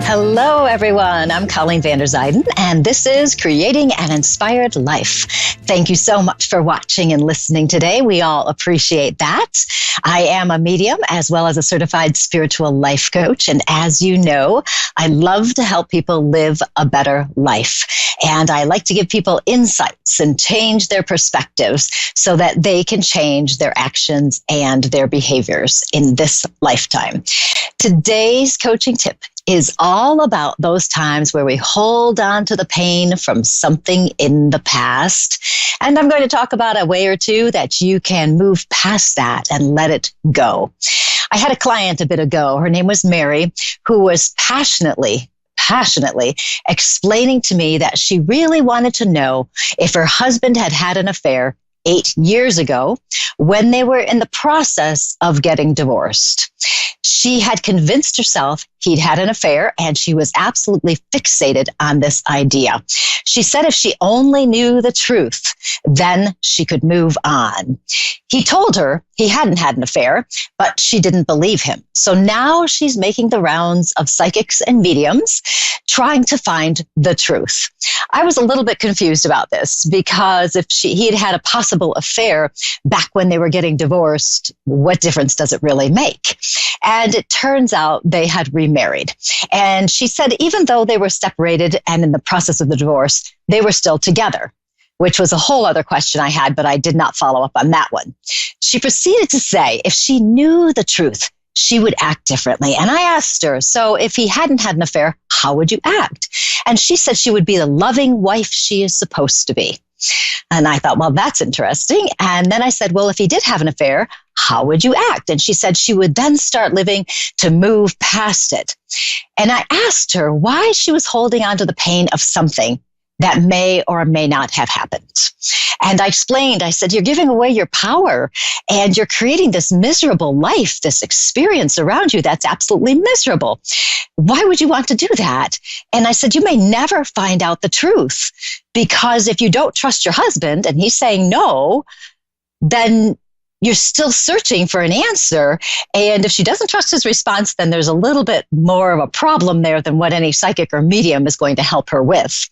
Hello, everyone. I'm Colleen Vanderzyden, and this is Creating an Inspired Life. Thank you so much for watching and listening today. We all appreciate that. I am a medium as well as a certified spiritual life coach. And as you know, I love to help people live a better life. And I like to give people insights and change their perspectives so that they can change their actions and their behaviors in this lifetime. Today's coaching tip is all about those times where we hold on to the pain from something in the past. And I'm going to talk about a way or two that you can move past that and let it go. I had a client a bit ago. Her name was Mary, who was passionately explaining to me that she really wanted to know if her husband had had an affair 8 years ago when they were in the process of getting divorced. She had convinced herself he'd had an affair, and she was absolutely fixated on this idea. She said if she only knew the truth, then she could move on. He told her he hadn't had an affair, but she didn't believe him. So now she's making the rounds of psychics and mediums, trying to find the truth. I was a little bit confused about this because if he had had a possible affair back when they were getting divorced, what difference does it really make? And it turns out they had remarried. And she said even though they were separated and in the process of the divorce, they were still together, which was a whole other question I had, but I did not follow up on that one. She proceeded to say if she knew the truth, she would act differently. And I asked her, so if he hadn't had an affair, how would you act? And she said she would be the loving wife she is supposed to be. And I thought, well, that's interesting. And then I said, well, if he did have an affair, how would you act? And she said she would then start living to move past it. And I asked her why she was holding on to the pain of something that may or may not have happened. And I explained, I said, you're giving away your power and you're creating this miserable life, this experience around you that's absolutely miserable. Why would you want to do that? And I said, you may never find out the truth because if you don't trust your husband and he's saying no, then you're still searching for an answer. And if she doesn't trust his response, then there's a little bit more of a problem there than what any psychic or medium is going to help her with.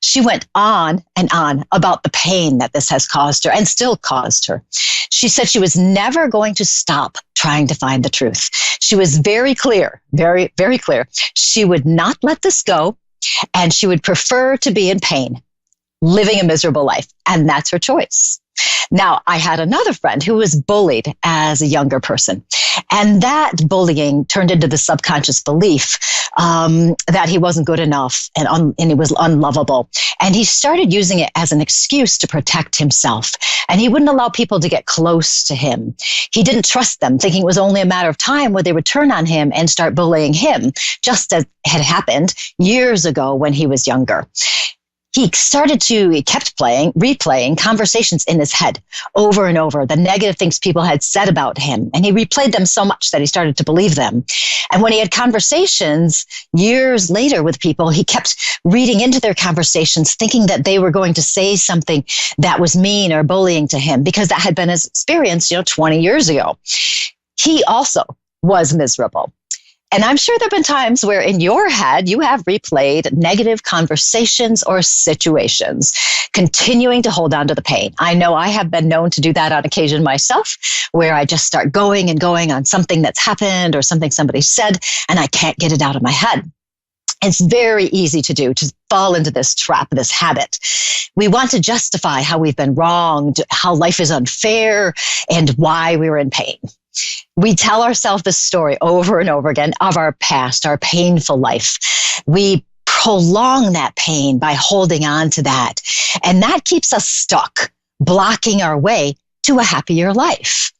She went on and on about the pain that this has caused her and still caused her. She said she was never going to stop trying to find the truth. She was very clear, very, very clear. She would not let this go, and she would prefer to be in pain, living a miserable life. And that's her choice. Now, I had another friend who was bullied as a younger person, and that bullying turned into the subconscious belief that he wasn't good enough and he was unlovable. And he started using it as an excuse to protect himself, and he wouldn't allow people to get close to him. He didn't trust them, thinking it was only a matter of time where they would turn on him and start bullying him, just as had happened years ago when he was younger. He kept replaying conversations in his head over and over, the negative things people had said about him. And he replayed them so much that he started to believe them. And when he had conversations years later with people, he kept reading into their conversations, thinking that they were going to say something that was mean or bullying to him because that had been his experience, 20 years ago. He also was miserable. And I'm sure there have been times where in your head, you have replayed negative conversations or situations, continuing to hold on to the pain. I know I have been known to do that on occasion myself, where I just start going and going on something that's happened or something somebody said, and I can't get it out of my head. It's very easy to fall into this trap, this habit. We want to justify how we've been wronged, how life is unfair, and why we were in pain. We tell ourselves this story over and over again of our past, our painful life. We prolong that pain by holding on to that. And that keeps us stuck, blocking our way to a happier life.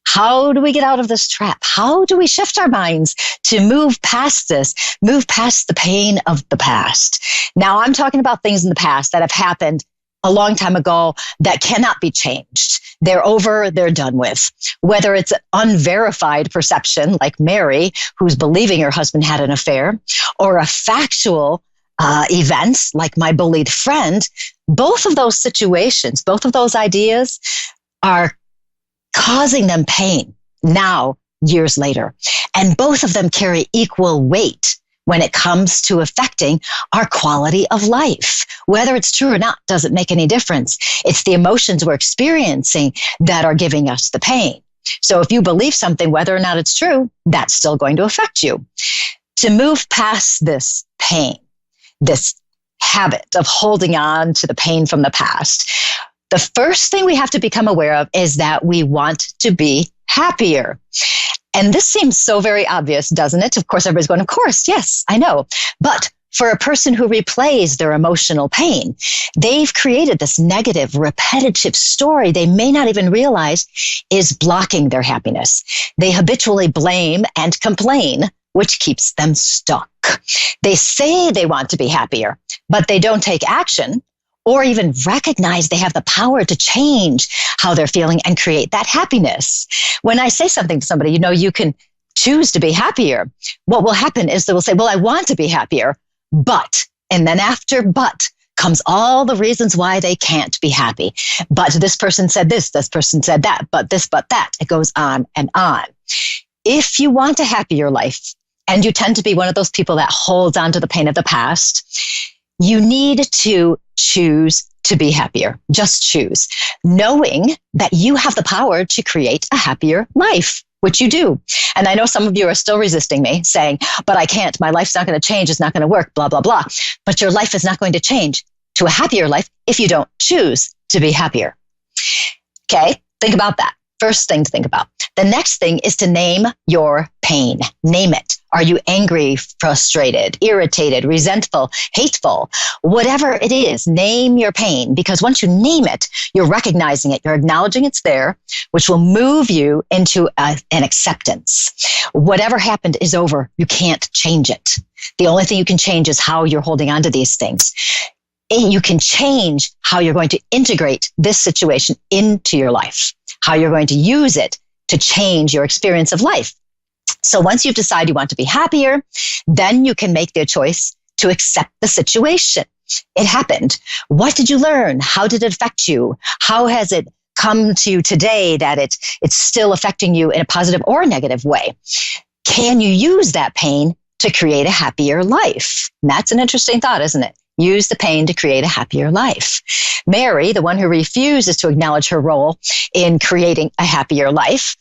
How do we get out of this trap? How do we shift our minds to move past this, move past the pain of the past? Now, I'm talking about things in the past that have happened a long time ago that cannot be changed. They're over, they're done with. Whether it's an unverified perception like Mary, who's believing her husband had an affair, or a factual event like my bullied friend, both of those situations, both of those ideas are causing them pain now, years later. And both of them carry equal weight when it comes to affecting our quality of life. Whether it's true or not doesn't make any difference. It's the emotions we're experiencing that are giving us the pain. So if you believe something, whether or not it's true, that's still going to affect you. To move past this pain, this habit of holding on to the pain from the past, the first thing we have to become aware of is that we want to be happier. And this seems so very obvious, doesn't it? Of course, everybody's going, of course, yes, I know. But for a person who replays their emotional pain, they've created this negative, repetitive story they may not even realize is blocking their happiness. They habitually blame and complain, which keeps them stuck. They say they want to be happier, but they don't take action or even recognize they have the power to change how they're feeling and create that happiness. When I say something to somebody, you can choose to be happier. What will happen is they will say, well, I want to be happier, but, and then after but comes all the reasons why they can't be happy. But this person said this person said that, but this, but that. It goes on and on. If you want a happier life, and you tend to be one of those people that holds on to the pain of the past, you need to choose to be happier. Just choose, knowing that you have the power to create a happier life, which you do. And I know some of you are still resisting me, saying, but I can't, my life's not going to change, it's not going to work, blah, blah, blah. But your life is not going to change to a happier life if you don't choose to be happier. Okay, think about that. First thing to think about. The next thing is to name your pain. Name it. Are you angry, frustrated, irritated, resentful, hateful? Whatever it is, name your pain, because once you name it, you're recognizing it, you're acknowledging it's there, which will move you into an acceptance. Whatever happened is over. You can't change it. The only thing you can change is how you're holding on to these things. You can change how you're going to integrate this situation into your life, how you're going to use it to change your experience of life. So once you've decided you want to be happier, then you can make the choice to accept the situation. It happened. What did you learn? How did it affect you? How has it come to you today that it's still affecting you in a positive or negative way? Can you use that pain to create a happier life? And that's an interesting thought, isn't it? Use the pain to create a happier life. Mary, the one who refuses to acknowledge her role in creating a happier life,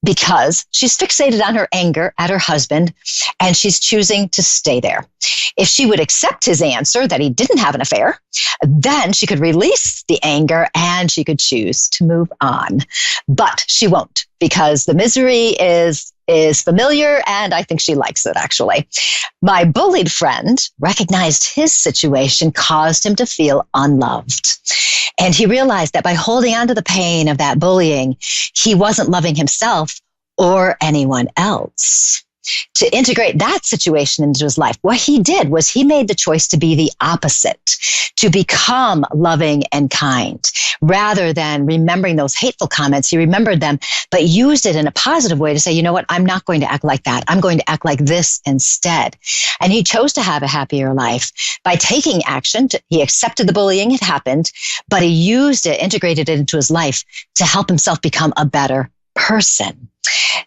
because she's fixated on her anger at her husband and she's choosing to stay there. If she would accept his answer that he didn't have an affair, then she could release the anger and she could choose to move on. But she won't, because the misery is familiar and I think she likes it, actually. My bullied friend recognized his situation caused him to feel unloved. And he realized that by holding on to the pain of that bullying, he wasn't loving himself or anyone else. To integrate that situation into his life, what he did was he made the choice to be the opposite, to become loving and kind. Rather than remembering those hateful comments, he remembered them, but used it in a positive way to say, you know what, I'm not going to act like that. I'm going to act like this instead. And he chose to have a happier life by taking action. He accepted the bullying had happened, but he used it, integrated it into his life to help himself become a better person.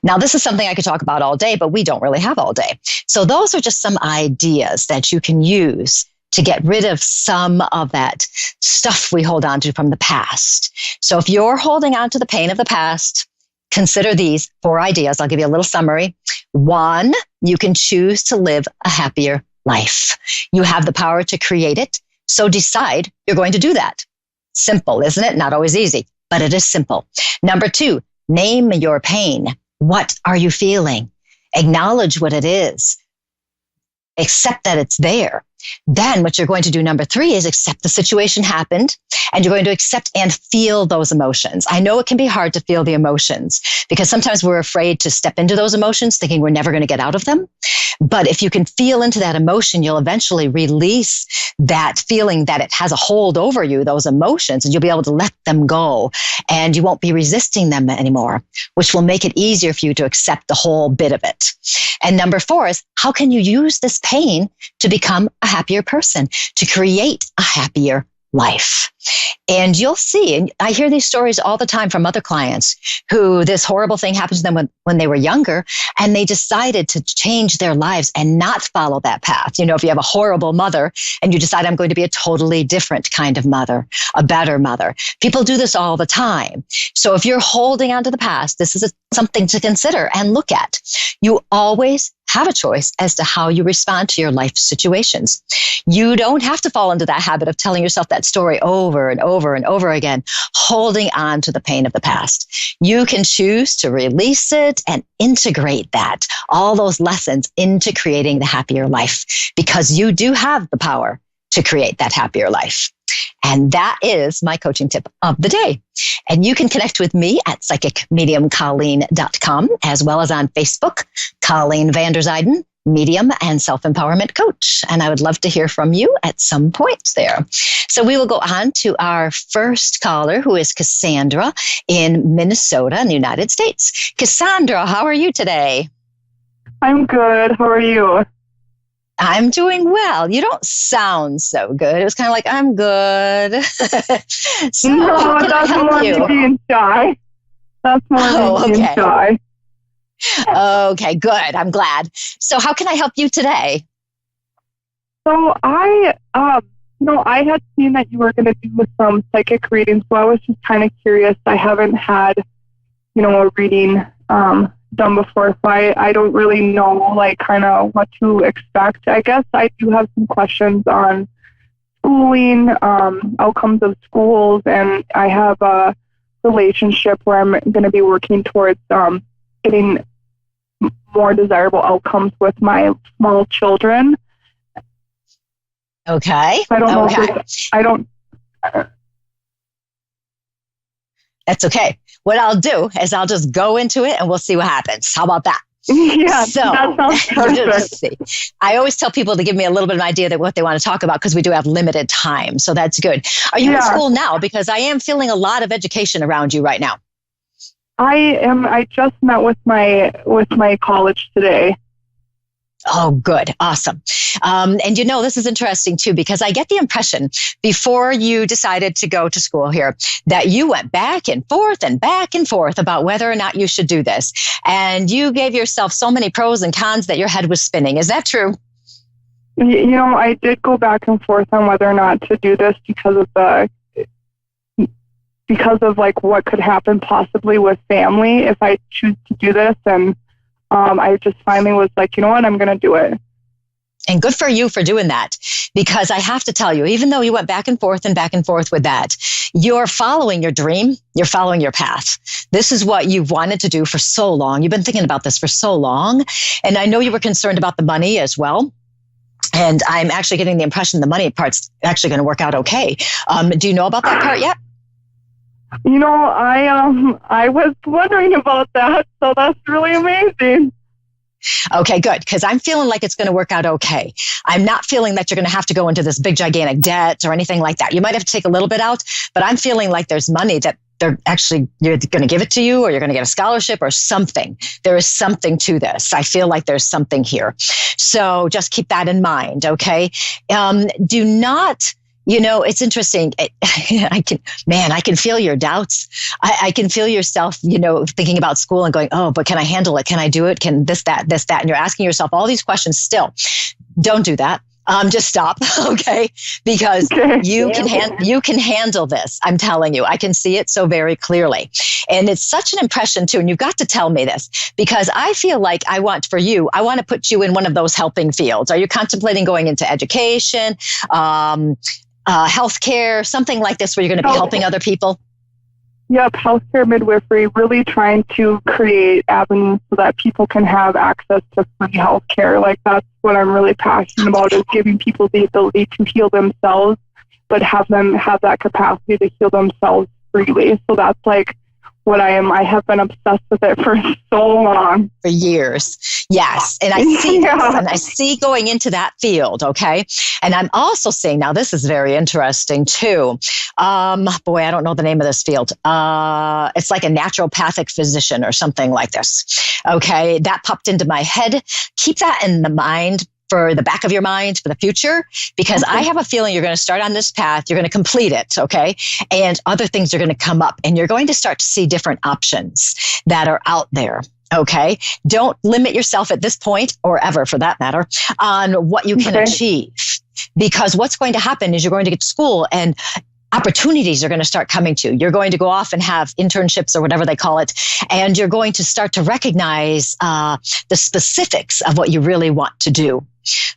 Now, this is something I could talk about all day, but we don't really have all day. So those are just some ideas that you can use to get rid of some of that stuff we hold on to from the past. So if you're holding on to the pain of the past, consider these 4 ideas. I'll give you a little summary. 1, you can choose to live a happier life. You have the power to create it. So decide you're going to do that. Simple, isn't it? Not always easy, but it is simple. Number 2, name your pain. What are you feeling? Acknowledge what it is. Accept that it's there. Then what you're going to do, number 3, is accept the situation happened, and you're going to accept and feel those emotions. I know it can be hard to feel the emotions because sometimes we're afraid to step into those emotions thinking we're never going to get out of them. But if you can feel into that emotion, you'll eventually release that feeling that it has a hold over you, those emotions, and you'll be able to let them go and you won't be resisting them anymore, which will make it easier for you to accept the whole bit of it. And number 4 is, how can you use this pain to become a happier person, to create a happier life. And you'll see, and I hear these stories all the time from other clients who this horrible thing happened to them when they were younger, and they decided to change their lives and not follow that path. If you have a horrible mother and you decide I'm going to be a totally different kind of mother, a better mother. People do this all the time. So if you're holding on to the past, this is something to consider and look at. You always have a choice as to how you respond to your life situations. You don't have to fall into that habit of telling yourself that story over and over and over again, holding on to the pain of the past. You can choose to release it and integrate that, all those lessons into creating the happier life, because you do have the power to create that happier life. And that is my coaching tip of the day. And you can connect with me at psychicmediumcolleen.com, as well as on Facebook, Colleen Vanderzyden, medium and self-empowerment coach. And I would love to hear from you at some point there. So we will go on to our first caller, who is Cassandra in Minnesota in the United States. Cassandra, how are you today? I'm good. How are you? I'm doing well. You don't sound so good. It was kind of like, I'm good. So no, that's more me being shy. That's more me being shy. Okay, good. I'm glad. So how can I help you today? So I had seen that you were going to do some psychic readings, so I was just kind of curious. I haven't had, a reading done before, so I don't really know kind of what to expect. I guess I do have some questions on schooling, outcomes of schools, and I have a relationship where I'm going to be working towards getting more desirable outcomes with my small children. Okay. I don't know. That's okay. What I'll do is I'll just go into it and we'll see what happens. How about that? Yeah, so, that sounds perfect. I always tell people to give me a little bit of an idea of what they want to talk about, because we do have limited time. So that's good. Are you in school now? Because I am feeling a lot of education around you right now. I am. I just met with my college today. Oh, good. Awesome. And this is interesting too, because I get the impression before you decided to go to school here that you went back and forth about whether or not you should do this. And you gave yourself so many pros and cons that your head was spinning. Is that true? I did go back and forth on whether or not to do this because of what could happen possibly with family if I choose to do this. And I just finally was like, you know what, I'm going to do it. And good for you for doing that, because I have to tell you, even though you went back and forth with that, you're following your dream. You're following your path. This is what you've wanted to do for so long. You've been thinking about this for so long. And I know you were concerned about the money as well. And I'm actually getting the impression the money part's actually going to work out okay. Do you know about that part yet? I was wondering about that. So that's really amazing. Okay, good. Because I'm feeling like it's going to work out okay. I'm not feeling that you're going to have to go into this big, gigantic debt or anything like that. You might have to take a little bit out, but I'm feeling like there's money that you're going to give it to you, or you're going to get a scholarship or something. There is something to this. I feel like there's something here. So just keep that in mind. Okay. Do not, it's interesting. I can feel your doubts. I can feel yourself, thinking about school and going, oh, but can I handle it? Can I do it? Can this, that? And you're asking yourself all these questions still. Don't do that. Just stop. Okay. Because you can handle this. I'm telling you, I can see it so very clearly. And it's such an impression too. And you've got to tell me this, because I feel like I want to put you in one of those helping fields. Are you contemplating going into education, healthcare, something like this, where you're going to be helping other people? Yep, healthcare, midwifery, really trying to create avenues so that people can have access to free healthcare. That's what I'm really passionate about, is giving people the ability to heal themselves, but have them have that capacity to heal themselves freely. So that's what I am. I have been obsessed with it for so long. For years. Yes. And I see this, and I see going into that field. Okay. And I'm also seeing, now this is very interesting too. Boy, I don't know the name of this field. It's like a naturopathic physician or something like this. Okay. That popped into my head. Keep that in the mind. for the back of your mind for the future, because I have a feeling you're going to start on this path. You're going to complete it. Okay. And other things are going to come up and you're going to start to see different options that are out there. Okay. Don't limit yourself at this point, or ever for that matter, on what you can achieve, because what's going to happen is you're going to get to school and opportunities are going to start coming to you. You're going to go off and have internships or whatever they call it. And you're going to start to recognize the specifics of what you really want to do.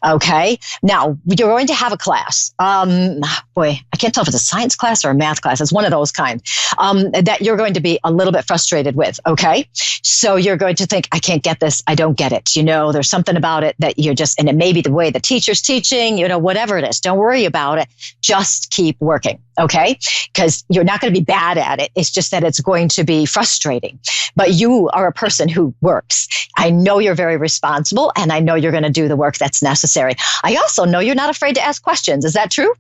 Okay. Now you're going to have a class. Boy, I can't tell if it's a science class or a math class. It's one of those kind that you're going to be a little bit frustrated with. Okay. So you're going to think, I can't get this. I don't get it. There's something about it that you're just, and it may be the way the teacher's teaching, whatever it is. Don't worry about it. Just keep working. Okay. Because you're not going to be bad at it. It's just that it's going to be frustrating. But you are a person who works. I know you're very responsible, and I know you're going to do the work that's necessary. I also know you're not afraid to ask questions. Is that true?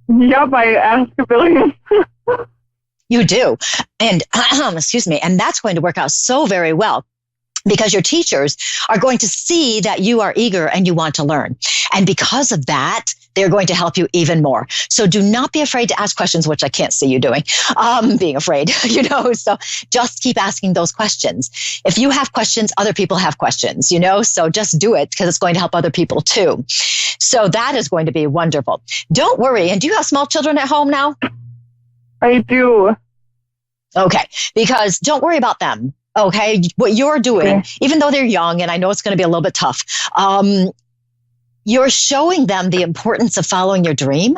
Yep, I ask a billion. You do. And excuse me. And that's going to work out so very well, because your teachers are going to see that you are eager and you want to learn. And because of that, they're going to help you even more. So do not be afraid to ask questions, which I can't see you doing, being afraid, so just keep asking those questions. If you have questions, other people have questions, so just do it, because it's going to help other people too. So that is going to be wonderful. Don't worry. And do you have small children at home now? I do. Okay. Because don't worry about them. Okay. What you're doing, even though they're young, and I know it's going to be a little bit tough, you're showing them the importance of following your dream.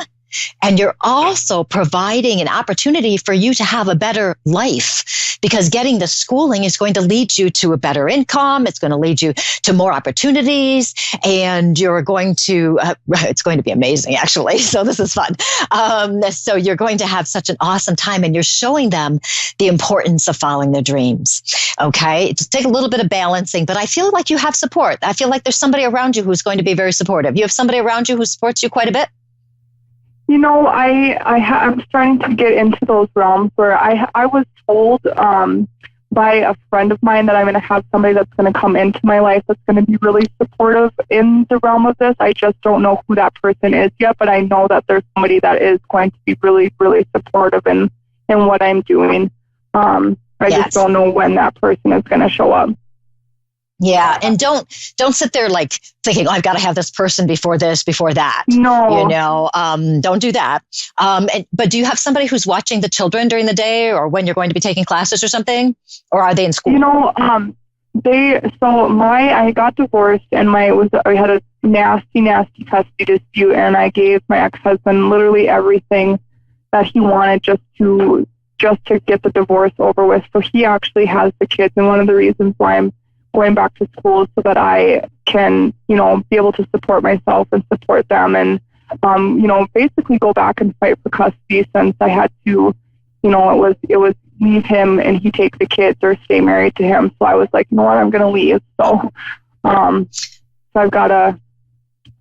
And you're also providing an opportunity for you to have a better life, because getting the schooling is going to lead you to a better income. It's going to lead you to more opportunities, and you're going to, it's going to be amazing, actually. So this is fun. So you're going to have such an awesome time, and you're showing them the importance of following their dreams. Okay. Just take a little bit of balancing, but I feel like you have support. I feel like there's somebody around you who's going to be very supportive. You have somebody around you who supports you quite a bit? I'm starting to get into those realms where I was told by a friend of mine that I'm going to have somebody that's going to come into my life that's going to be really supportive in the realm of this. I just don't know who that person is yet, but I know that there's somebody that is going to be really, really supportive in what I'm doing. I just don't know when that person is going to show up. Yeah. And don't sit there like thinking, I've got to have this person before this, before that. No. Don't do that. But do you have somebody who's watching the children during the day, or when you're going to be taking classes or something? Or are they in school? I got divorced, and I had a nasty custody dispute, and I gave my ex-husband literally everything that he wanted just to get the divorce over with. So he actually has the kids. And one of the reasons why I'm going back to school so that I can, be able to support myself and support them, and, basically go back and fight for custody, since I had to, it was leave him and he take the kids or stay married to him. So I was like, I'm going to leave. So, I've got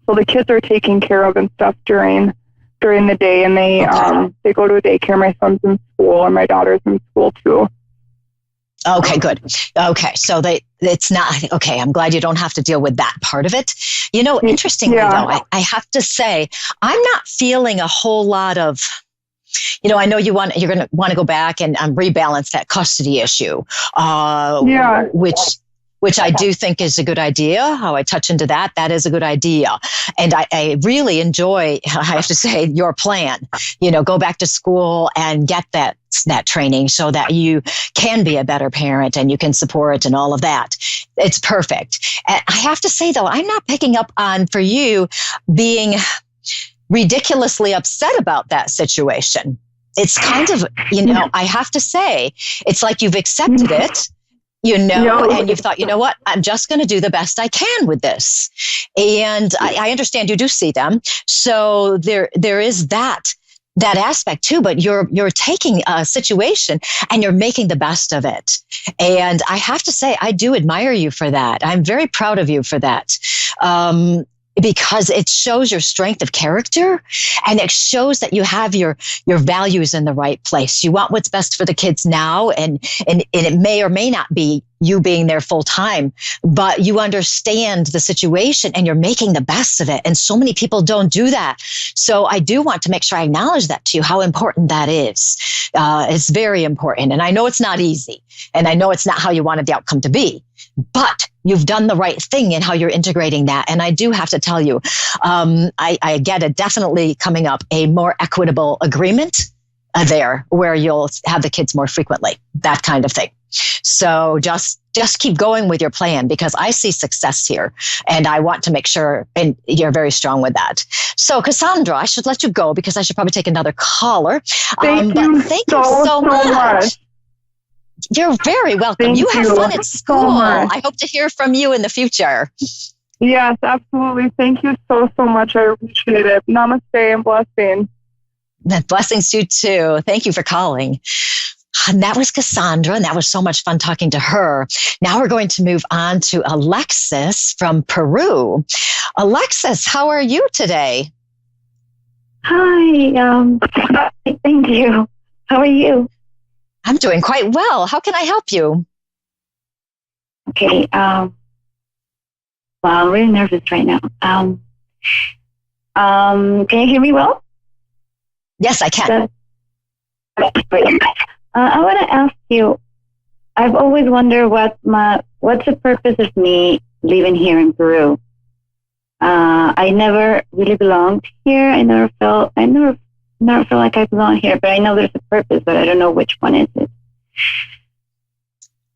so the kids are taken care of and stuff during the day, and they go to a daycare. My son's in school, and my daughter's in school too. Okay, good. Okay, so it's not, okay, I'm glad you don't have to deal with that part of it. Interestingly, though, I have to say, I'm not feeling a whole lot of, I know you're going to want to go back and rebalance that custody issue, which I do think is a good idea. How I touch into that is a good idea. And I really enjoy, I have to say, your plan. Go back to school and get that training so that you can be a better parent and you can support and all of that. It's perfect. And I have to say, though, I'm not picking up on, for you, being ridiculously upset about that situation. It's kind of, I have to say, it's like you've accepted it. And you've thought, what, I'm just going to do the best I can with this. And I understand you do see them. So there is that aspect too, but you're taking a situation and you're making the best of it. And I have to say, I do admire you for that. I'm very proud of you for that. because it shows your strength of character, and it shows that you have your values in the right place. You want what's best for the kids now, and it may or may not be you being there full time, but you understand the situation and you're making the best of it. And so many people don't do that. So I do want to make sure I acknowledge that to you, how important that is. It's very important. And I know it's not easy, and I know it's not how you wanted the outcome to be, but you've done the right thing in how you're integrating that. And I do have to tell you, I get it, definitely coming up, a more equitable agreement there where you'll have the kids more frequently, that kind of thing. So just keep going with your plan, because I see success here, and I want to make sure, and you're very strong with that. So Cassandra, I should let you go because I should probably take another caller. Thank you so much. You're very welcome. You have fun at school. I hope to hear from you in the future. Yes, absolutely. Thank you so much. I appreciate it. Namaste and blessings. Blessings to you too. Thank you for calling. And that was Cassandra, and that was so much fun talking to her. Now we're going to move on to Alexis from Peru. Alexis, how are you today? Hi, thank you. How are you? I'm doing quite well. How can I help you? Okay, well, I'm really nervous right now. Can you hear me well? Yes, I can. I want to ask you, I've always wondered what's the purpose of me living here in Peru. I never really belonged here. I never felt like I belong here, but I know there's a purpose, but I don't know which one is it.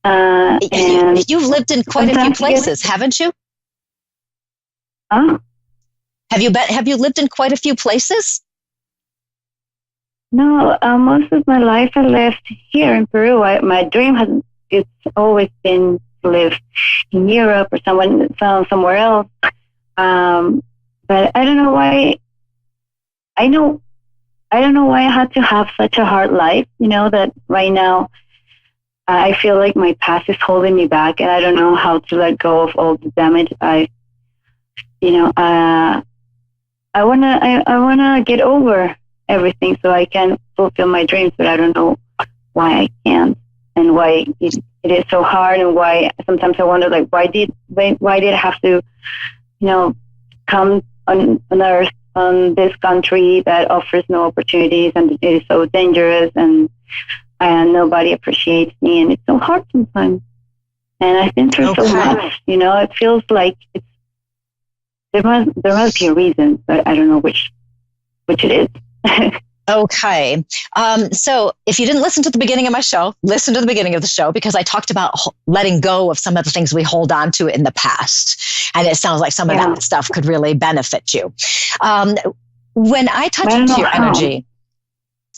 And you've lived in quite a few places, haven't you? Huh? Have you lived in quite a few places? No, most of my life I lived here in Peru. My dream it's always been to live in Europe or somewhere else. But I don't know why. I don't know why I had to have such a hard life. That right now I feel like my past is holding me back, and I don't know how to let go of all the damage I wanna get over everything so I can fulfill my dreams, but I don't know why I can't, and why it is so hard, and why sometimes I wonder, like, why did I have to, come on earth, on this country that offers no opportunities, and it is so dangerous, and nobody appreciates me, and it's so hard sometimes. And I've been through so much, it feels like there must be a reason, but I don't know which it is. Okay. So if you didn't listen to the beginning of my show, listen to the beginning of the show, because I talked about letting go of some of the things we hold on to in the past. And it sounds like some of that stuff could really benefit you. When I touch into your energy,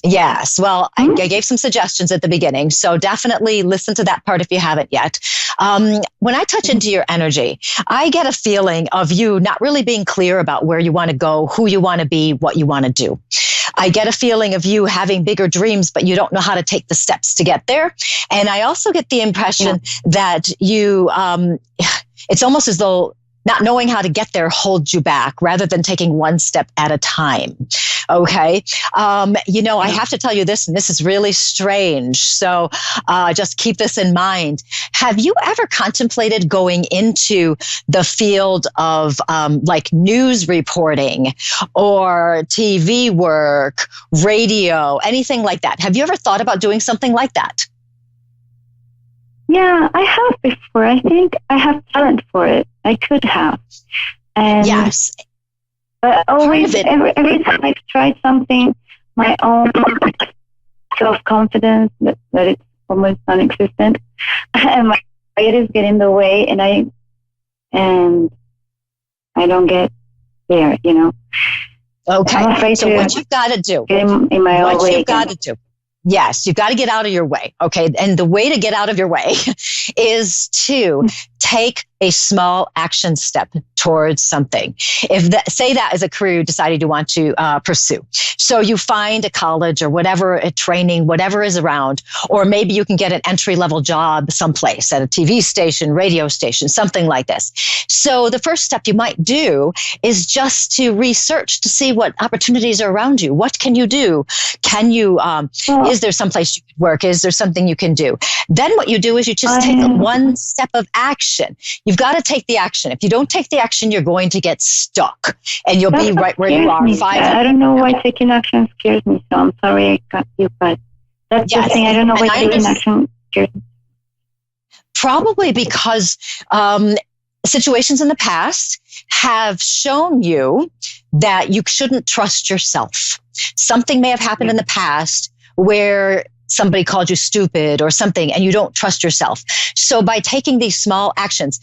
yes, well, I gave some suggestions at the beginning. So definitely listen to that part if you haven't yet. When I touch into your energy, I get a feeling of you not really being clear about where you want to go, who you want to be, what you want to do. I get a feeling of you having bigger dreams, but you don't know how to take the steps to get there. And I also get the impression that you, it's almost as though not knowing how to get there holds you back rather than taking one step at a time. Okay. I have to tell you this, and this is really strange. So just keep this in mind. Have you ever contemplated going into the field of like news reporting or TV work, radio, anything like that? Have you ever thought about doing something like that? Yeah, I have before. I think I have talent for it. I could have. And yes. But always, every time I've tried something, my own self-confidence, that it's almost non-existent, and my head is getting in the way, and I don't get there, Okay, so what you've got to do, in my own way. What you've got to do. Yes, you've got to get out of your way. Okay. And the way to get out of your way is to take a small action step towards something. Say that is a career you decided you want to pursue. So you find a college or whatever, a training, whatever is around, or maybe you can get an entry-level job someplace at a TV station, radio station, something like this. So the first step you might do is just to research to see what opportunities are around you. What can you do? Can you, is there someplace you could work? Is there something you can do? Then what you do is you just take one step of action. You've got to take the action. If you don't take the action, you're going to get stuck and you'll be right where you are. I don't know why taking action scares me, so I'm sorry I cut you, but that's the thing. I don't know why taking action scares me. Probably because situations in the past have shown you that you shouldn't trust yourself. Something may have happened in the past where somebody called you stupid or something and you don't trust yourself. So by taking these small actions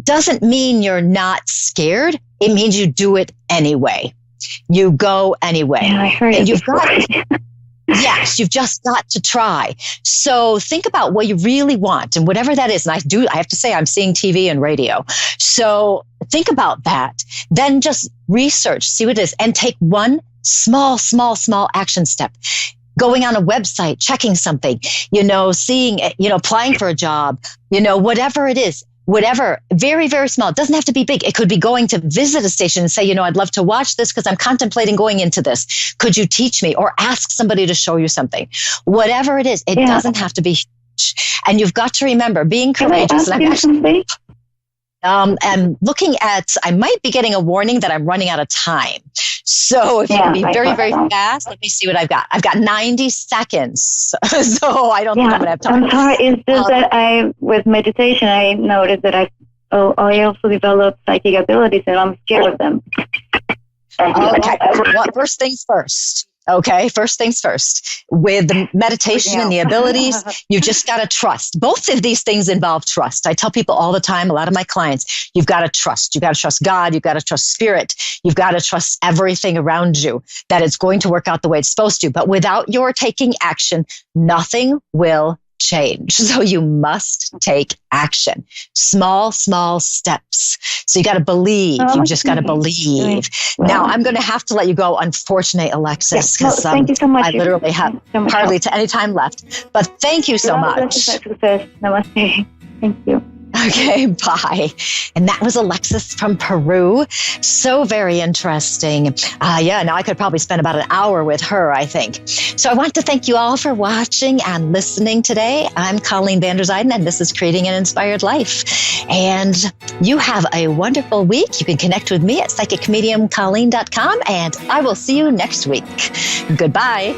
doesn't mean you're not scared. It means you do it anyway. You go anyway. Yeah, I heard and it you've before. got Yes, you've just got to try. So think about what you really want and whatever that is. And I have to say, I'm seeing TV and radio. So think about that. Then just research, see what it is, and take one small action step. Going on a website, checking something, seeing, applying for a job, whatever it is. Whatever, very, very small. It doesn't have to be big. It could be going to visit a station and say, I'd love to watch this because I'm contemplating going into this. Could you teach me? Or ask somebody to show you something. Whatever it is, it doesn't have to be huge. And you've got to remember being courageous. And looking at, I might be getting a warning that I'm running out of time. So if you can be very, very fast, let me see what I've got. I've got 90 seconds. So I don't think I'm going to have time. I'm sorry. It's just that with meditation, I noticed that I also developed psychic abilities and I'm scared of them. Okay. First things first. Okay, first things first. With the meditation and the abilities, you just got to trust. Both of these things involve trust. I tell people all the time, a lot of my clients, you've got to trust. You've got to trust God. You've got to trust spirit. You've got to trust everything around you, that it's going to work out the way it's supposed to. But without your taking action, nothing will change. So you must take action. Small steps. So you got to believe. You just got to believe. Now I'm going to have to let you go, unfortunately, Alexis, because thank you so much. I literally have hardly any time left. But thank you so much. Namaste. Thank you. Okay, bye. And that was Alexis from Peru. So very interesting. Now I could probably spend about an hour with her, I think. So I want to thank you all for watching and listening today. I'm Colleen Vanderzyden, and this is Creating an Inspired Life. And you have a wonderful week. You can connect with me at psychicmediumcolleen.com, and I will see you next week. Goodbye.